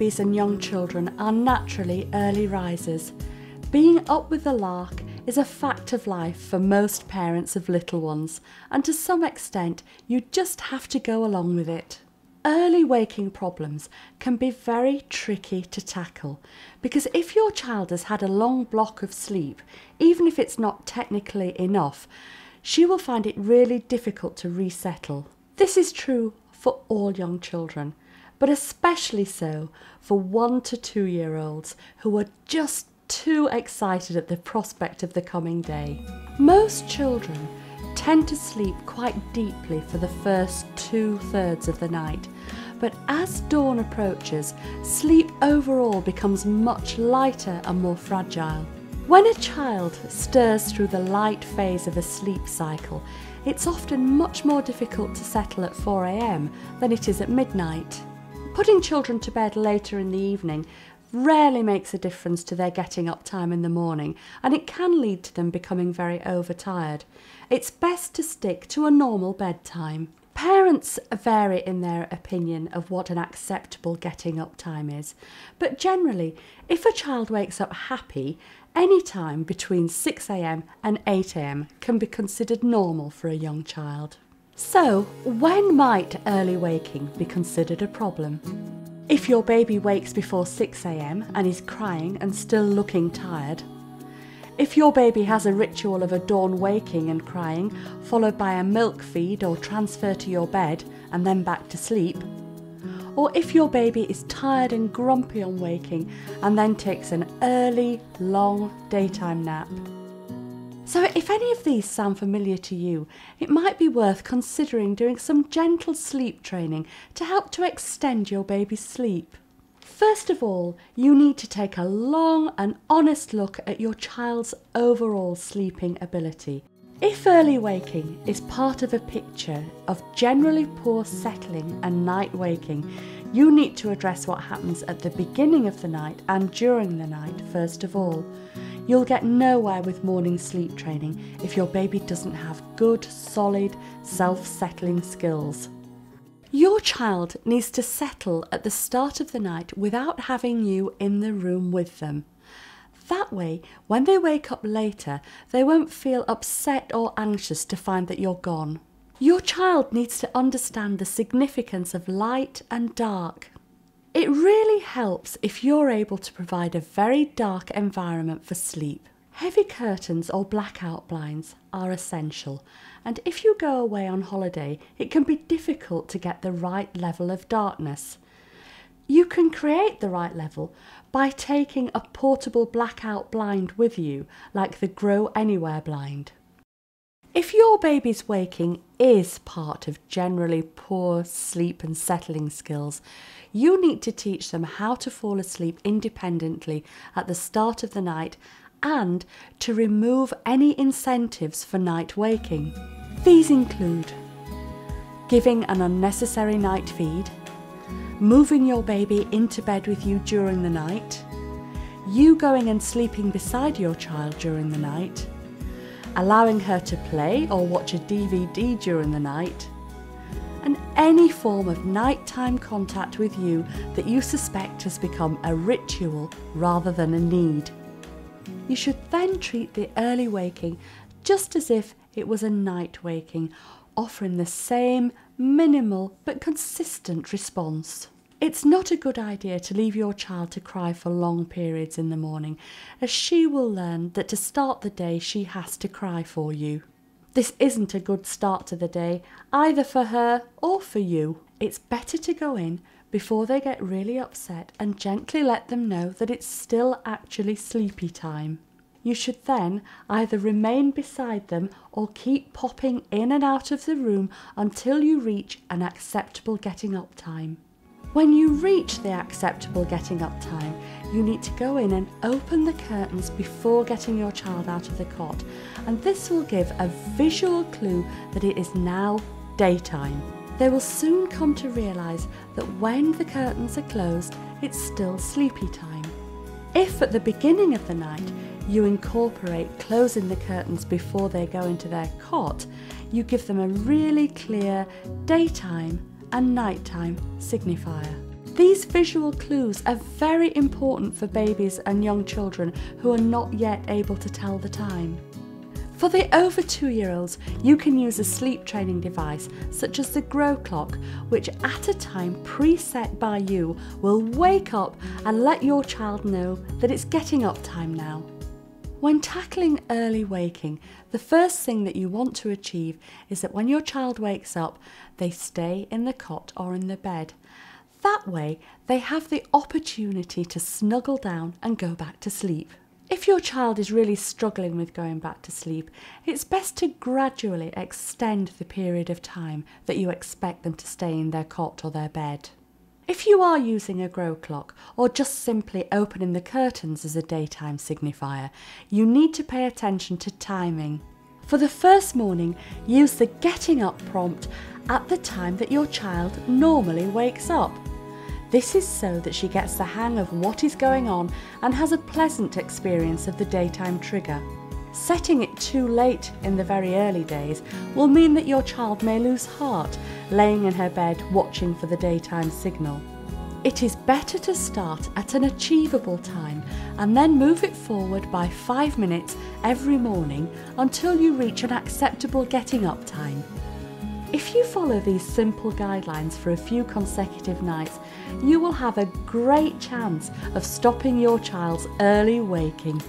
babies and young children are naturally early risers. Being up with the lark is a fact of life for most parents of little ones, and to some extent you just have to go along with it. Early waking problems can be very tricky to tackle because if your child has had a long block of sleep, even if it's not technically enough, she will find it really difficult to resettle. This is true for all young children, but especially so for 1 to 2 year olds who are just too excited at the prospect of the coming day. Most children tend to sleep quite deeply for the first 2/3 of the night, but as dawn approaches, sleep overall becomes much lighter and more fragile. When a child stirs through the light phase of a sleep cycle, it's often much more difficult to settle at 4 a.m. than it is at midnight. Putting children to bed later in the evening rarely makes a difference to their getting up time in the morning, and it can lead to them becoming very overtired. It's best to stick to a normal bedtime. Parents vary in their opinion of what an acceptable getting up time is, but generally, if a child wakes up happy, any time between 6 a.m. and 8 a.m. can be considered normal for a young child. So, when might early waking be considered a problem? If your baby wakes before 6 a.m. and is crying and still looking tired, if your baby has a ritual of a dawn waking and crying, followed by a milk feed or transfer to your bed and then back to sleep, or if your baby is tired and grumpy on waking and then takes an early, long daytime nap. So if any of these sound familiar to you, it might be worth considering doing some gentle sleep training to help to extend your baby's sleep. First of all, you need to take a long and honest look at your child's overall sleeping ability. If early waking is part of a picture of generally poor settling and night waking, you need to address what happens at the beginning of the night and during the night first of all. You'll get nowhere with morning sleep training if your baby doesn't have good, solid, self-settling skills. Your child needs to settle at the start of the night without having you in the room with them. That way, when they wake up later, they won't feel upset or anxious to find that you're gone. Your child needs to understand the significance of light and dark. It really helps if you're able to provide a very dark environment for sleep. Heavy curtains or blackout blinds are essential, and if you go away on holiday, it can be difficult to get the right level of darkness. You can create the right level by taking a portable blackout blind with you, like the Grow Anywhere blind. If your baby's waking is part of generally poor sleep and settling skills, you need to teach them how to fall asleep independently at the start of the night and to remove any incentives for night waking. These include giving an unnecessary night feed, moving your baby into bed with you during the night, you going and sleeping beside your child during the night, allowing her to play or watch a DVD during the night, and any form of nighttime contact with you that you suspect has become a ritual rather than a need. You should then treat the early waking just as if it was a night waking, offering the same minimal but consistent response. It's not a good idea to leave your child to cry for long periods in the morning, as she will learn that to start the day she has to cry for you. This isn't a good start to the day, either for her or for you. It's better to go in before they get really upset and gently let them know that it's still actually sleepy time. You should then either remain beside them or keep popping in and out of the room until you reach an acceptable getting up time. When you reach the acceptable getting up time, you need to go in and open the curtains before getting your child out of the cot, and this will give a visual clue that it is now daytime. They will soon come to realise that when the curtains are closed, it's still sleepy time. If at the beginning of the night you incorporate closing the curtains before they go into their cot, you give them a really clear daytime and nighttime signifier. These visual clues are very important for babies and young children who are not yet able to tell the time. For the over 2-year-olds, you can use a sleep training device such as the Grow Clock, which at a time preset by you will wake up and let your child know that it's getting up time now. When tackling early waking, the first thing that you want to achieve is that when your child wakes up, they stay in the cot or in the bed. That way, they have the opportunity to snuggle down and go back to sleep. If your child is really struggling with going back to sleep, it's best to gradually extend the period of time that you expect them to stay in their cot or their bed. If you are using a Grow Clock or just simply opening the curtains as a daytime signifier, you need to pay attention to timing. For the first morning, use the getting up prompt at the time that your child normally wakes up. This is so that she gets the hang of what is going on and has a pleasant experience of the daytime trigger. Setting it too late in the very early days will mean that your child may lose heart laying in her bed watching for the daytime signal. It is better to start at an achievable time and then move it forward by 5 minutes every morning until you reach an acceptable getting up time. If you follow these simple guidelines for a few consecutive nights, you will have a great chance of stopping your child's early waking.